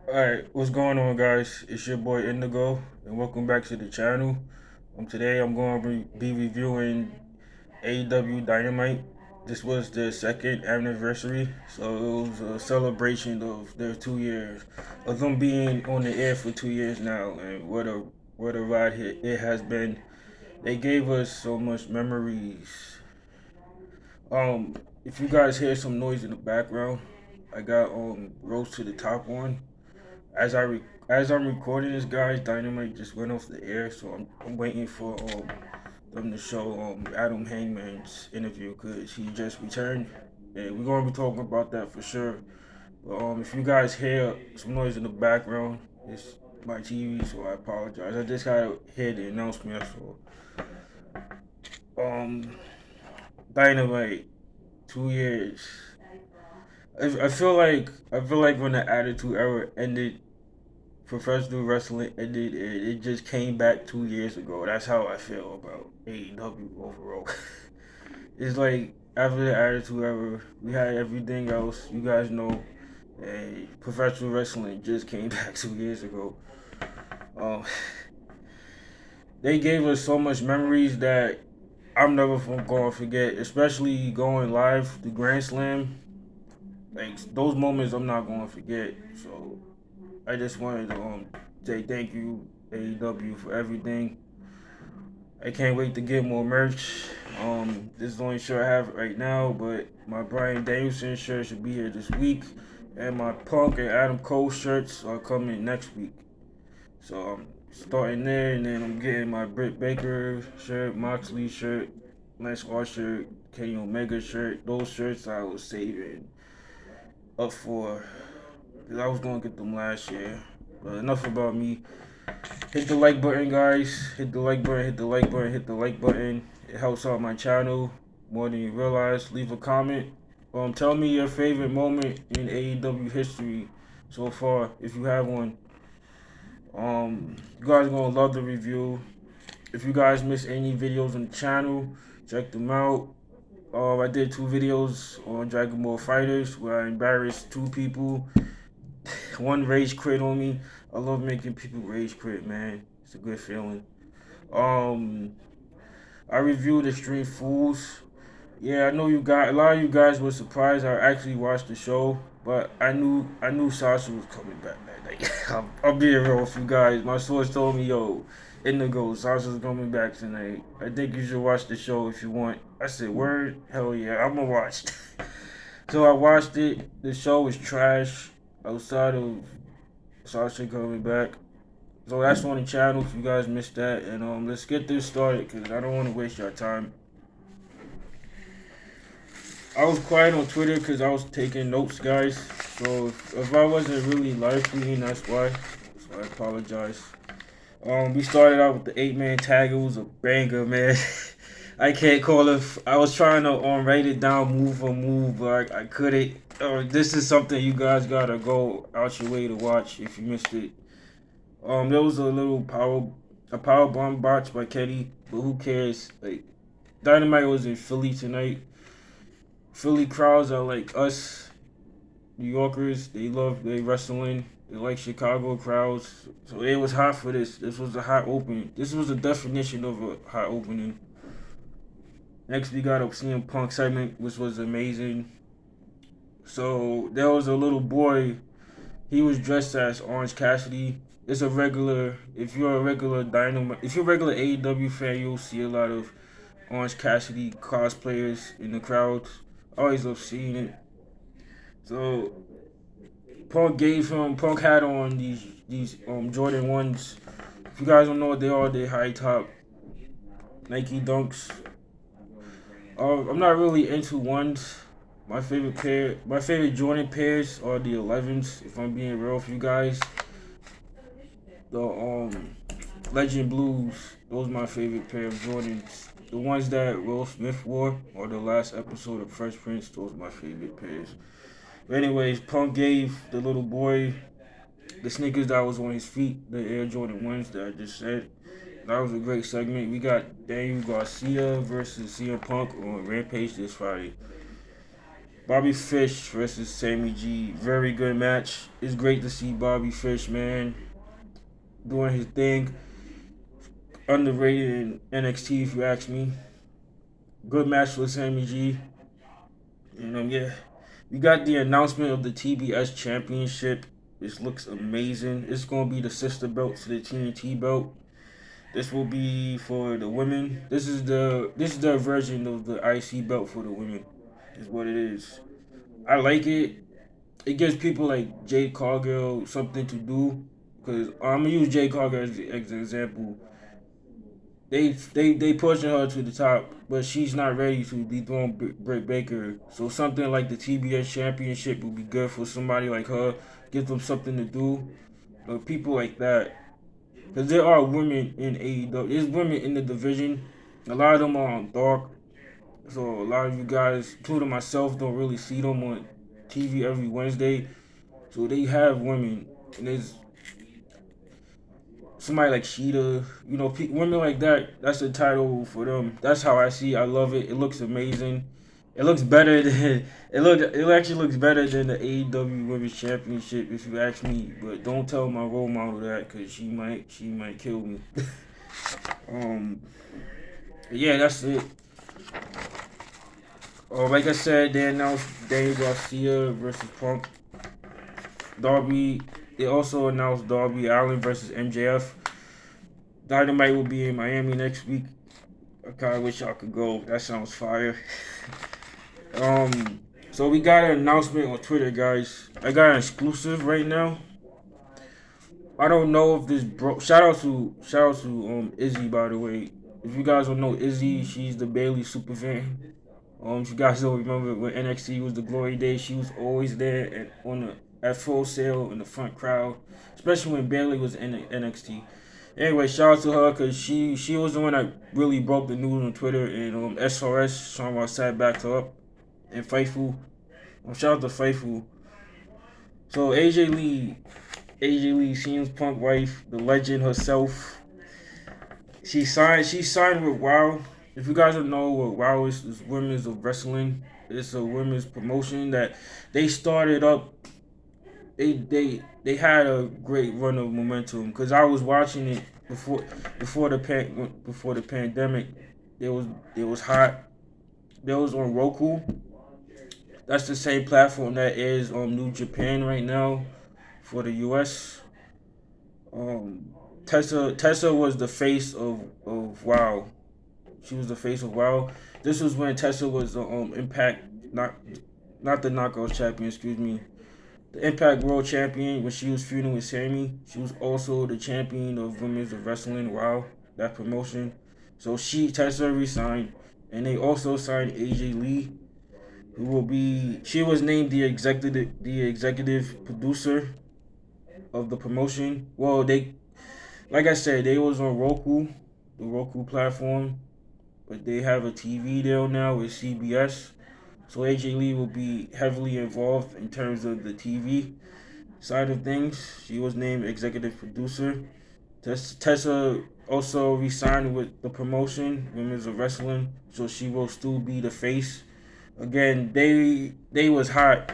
Alright, what's going on, guys? It's your boy Indigo, and welcome back to the channel. Today I'm going to be reviewing AEW Dynamite. This was the second anniversary, so it was a celebration of their 2 years, of them being on the air for 2 years now, and what a ride it has been. They gave us so much memories. If you guys hear some noise in the background, I got Rose to the Top on. As I'm recording this, guys, Dynamite just went off the air, so I'm waiting for them to show Adam Hangman's interview because he just returned, and we're gonna be talking about that for sure. But if you guys hear some noise in the background, it's my TV, so I apologize. I just gotta hear the announcement, so um, Dynamite, 2 years. I feel like when the Attitude Era ended, professional wrestling ended, and it just came back 2 years ago. That's how I feel about AEW overall. It's like after the Attitude Era, we had everything else. You guys know, and professional wrestling just came back 2 years ago. Um, they gave us so much memories that I'm never going to forget, especially going live the Grand Slam. Like those moments, I'm not going to forget. So I just wanted to say thank you AEW for everything. I can't wait to get more merch. This is the only shirt I have right now, but my Brian Danielson shirt should be here this week, and my Punk and Adam Cole shirts are coming next week. So I'm starting there, and then I'm getting my Britt Baker shirt, Moxley shirt, Lance Hart shirt, Kenny Omega shirt. Those shirts I was saving up for, because I was going to get them last year. But enough about me. Hit the like button, guys. Hit the like button, hit the like button, hit the like button. It helps out my channel more than you realize. Leave a comment. Tell me your favorite moment in AEW history so far, if you have one. You guys are gonna love the review. If you guys miss any videos on the channel, check them out. I did 2 videos on Dragon Ball Fighters where I embarrassed 2 people. One rage quit on me. I love making people rage quit, man. It's a good feeling. Um, I reviewed Extreme Fools. Yeah, I know you guys. A lot of you guys were surprised. I actually watched the show, but I knew Sasha was coming back, man. Like, I'm being real with you guys. My source told me, yo, Indigo, Sasha's coming back tonight. I think you should watch the show if you want. I said, word, hell yeah, I'm gonna watch. So I watched it. The show was trash outside of Sasha coming back. So that's on the channel if you guys missed that. And let's get this started because I don't want to waste your time. I was quiet on Twitter because I was taking notes, guys. So if I wasn't really live tweeting, that's why. So I apologize. We started out with the 8-man tag. It was a banger, man. I can't call it. I was trying to write it down move for move, but I couldn't. This is something you guys gotta go out your way to watch if you missed it. There was a power bomb botch by Kenny, but who cares? Like, Dynamite was in Philly tonight. Philly crowds are like us, New Yorkers. They wrestling. They like Chicago crowds. So it was hot for this. This was a hot opening. This was the definition of a hot opening. Next we got a CM Punk segment, which was amazing. So there was a little boy. He was dressed as Orange Cassidy. It's a regular. If you're a regular Dynamite, if you're a regular AEW fan, you'll see a lot of Orange Cassidy cosplayers in the crowd. I always love seeing it. So Punk had on these Jordan ones. If you guys don't know what they are, they high top Nike Dunks. I'm not really into ones. My favorite Jordan pairs are the 11s. If I'm being real with you guys, the Legend Blues. Those are my favorite pair of Jordans. The ones that Will Smith wore, or the last episode of Fresh Prince. Those are my favorite pairs. But anyways, Punk gave the little boy the sneakers that was on his feet, the Air Jordan ones that I just said. That was a great segment. We got Daniel Garcia versus CM Punk on Rampage this Friday. Bobby Fish versus Sammy G. Very good match. It's great to see Bobby Fish, man, doing his thing. Underrated in NXT, if you ask me. Good match for Sammy G. Yeah. We got the announcement of the TBS Championship. This looks amazing. It's gonna be the sister belt to the TNT belt. This will be for the women. This is the version of the IC belt for the women. Is what it is. I like it. It gives people like Jade Cargill something to do. Because I'm gonna use Jade Cargill as an example. They pushing her to the top, but she's not ready to dethrone Britt Baker. So something like the TBS Championship would be good for somebody like her. Give them something to do. People like that, because there are women in AEW. There's women in the division. A lot of them are on dark. So a lot of you guys, including myself, don't really see them on TV every Wednesday. So they have women, and there's somebody like Sheeta, women like that. That's the title for them. That's how I see. I love it. It looks amazing. It looks better than It actually looks better than the AEW Women's Championship, if you ask me. But don't tell my role model that, because she might kill me. um, yeah, that's it. Like I said, they announced Daniel Garcia versus Punk. Darby. They also announced Darby Allin versus MJF. Dynamite will be in Miami next week. I kind of wish I could go. That sounds fire. um, so we got an announcement on Twitter, guys. I got an exclusive right now. I don't know if this bro. Shout out to Izzy, by the way. If you guys don't know Izzy, she's the Bailey super fan. If you guys don't remember when NXT was the glory days, she was always there at Full Sail in the front crowd, especially when Bailey was in NXT. Anyway, shout out to her, because she was the one that really broke the news on Twitter, and SRS Sean Ross sat back her up, and Fightful. Shout out to Fightful. So AJ Lee, CM Punk wife, the legend herself. She signed with WoW. If you guys don't know what WoW is Women's of Wrestling. It's a women's promotion that they started up. They had a great run of momentum, because I was watching it before the pandemic. It was hot. It was on Roku. That's the same platform that is on New Japan right now for the US. Um, Tessa was the face of WoW. She was the face of WoW. This was when Tessa was the Impact, not the Knockout champion. Excuse me, the Impact World Champion when she was feuding with Sammy. She was also the champion of Women's of Wrestling. Wow, that promotion. So Tessa resigned, and they also signed AJ Lee, who will be. She was named the executive producer of the promotion. Well, like I said, they was on Roku, the Roku platform, but they have a TV deal now with CBS. So AJ Lee will be heavily involved in terms of the TV side of things. She was named executive producer. Tessa also re-signed with the promotion, Women's of Wrestling, so she will still be the face. Again, they was hot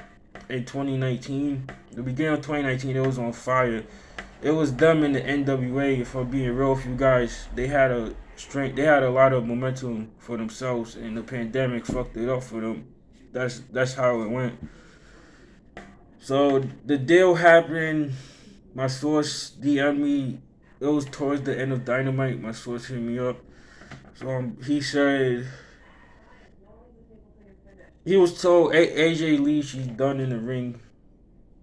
in 2019. The beginning of 2019, it was on fire. It was them in the NWA. If I'm being real with you guys, they had a strength. They had a lot of momentum for themselves, and the pandemic fucked it up for them. That's how it went. So the deal happened. My source DM'd me. It was towards the end of Dynamite. My source hit me up. So he said he was told AJ Lee she's done in the ring.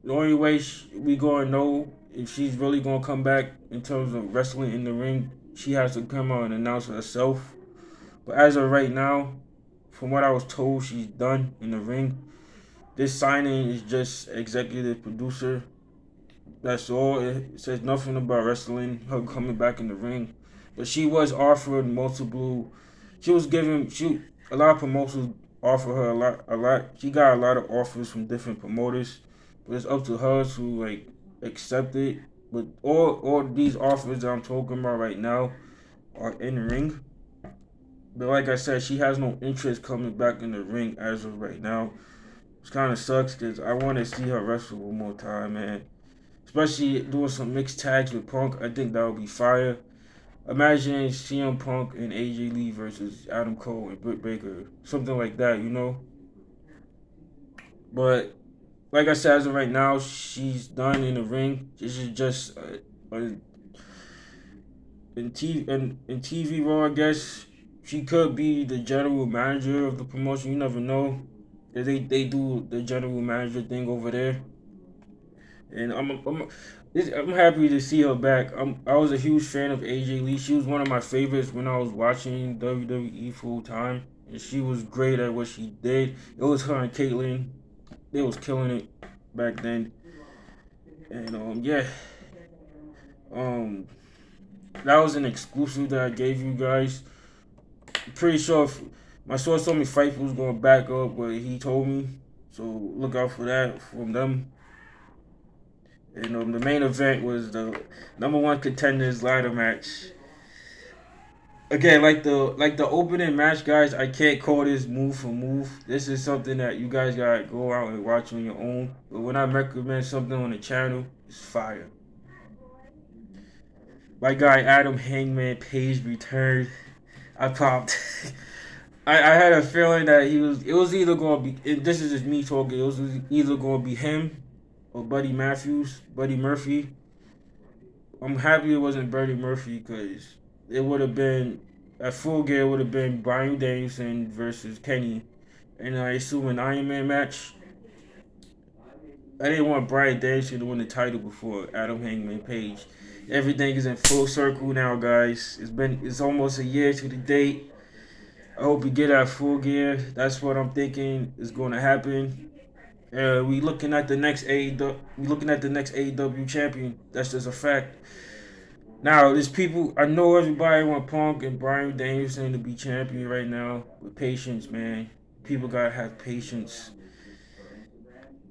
The only way we gonna know if she's really gonna come back in terms of wrestling in the ring, she has to come out and announce herself. But as of right now, from what I was told, she's done in the ring. This signing is just executive producer. That's all. It says nothing about wrestling, her coming back in the ring. But she was offered multiple. She was given. A lot of promoters offer her a lot. She got a lot of offers from different promoters, but it's up to her to accept it. But all these offers that I'm talking about right now are in the ring. But like I said, she has no interest coming back in the ring as of right now. It kind of sucks because I want to see her wrestle one more time, man. Especially doing some mixed tags with Punk. I think that would be fire. Imagine CM Punk and AJ Lee versus Adam Cole and Britt Baker. Something like that, you know? But like I said, as of right now, she's done in the ring. This is just in TV role, I guess. She could be the general manager of the promotion. You never know. They do the general manager thing over there, and I'm happy to see her back. I was a huge fan of AJ Lee. She was one of my favorites when I was watching WWE full time, and she was great at what she did. It was her and Caitlyn. They was killing it back then, and yeah, um that was an exclusive that I gave you guys. I'm pretty sure if my source told me Fight was going to back up what he told me, so look out for that from them. And the main event was the number one contenders ladder match. Again, like the opening match, guys. I can't call this move for move. This is something that you guys gotta go out and watch on your own. But when I recommend something on the channel, it's fire. My guy Adam Hangman Page returned. I popped. I had a feeling that it was either gonna be, and this is just me talking, it was either gonna be him or Buddy Murphy. I'm happy it wasn't Buddy Murphy because it would have been at Full Gear. It would have been Bryan Danielson versus Kenny, and I assume an Iron Man match. I didn't want Bryan Danielson to win the title before Adam Hangman Page. Everything is in full circle now, guys. It's almost a year to the date. I hope we get our Full Gear. That's what I'm thinking is going to happen. We looking at the next AEW. We looking at the next AEW champion. That's just a fact. Now, there's people. I know everybody want Punk and Bryan Danielson to be champion right now. With patience, man. People gotta have patience.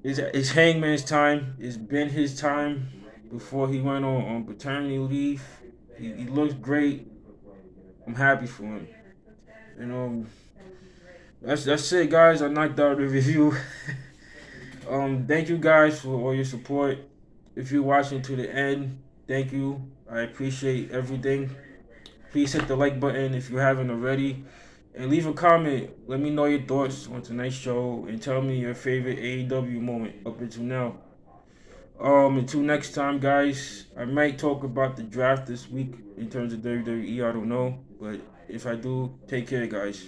It's Hangman's time. It's been his time before he went on paternity leave. He looks great. I'm happy for him. And that's it, guys. I knocked out the review. Thank you guys for all your support. If you're watching to the end, thank you. I appreciate everything. Please hit the like button if you haven't already, and leave a comment. Let me know your thoughts on tonight's show, and tell me your favorite AEW moment up until now. Until next time, guys. I might talk about the draft this week in terms of WWE. I don't know, but if I do, take care, guys.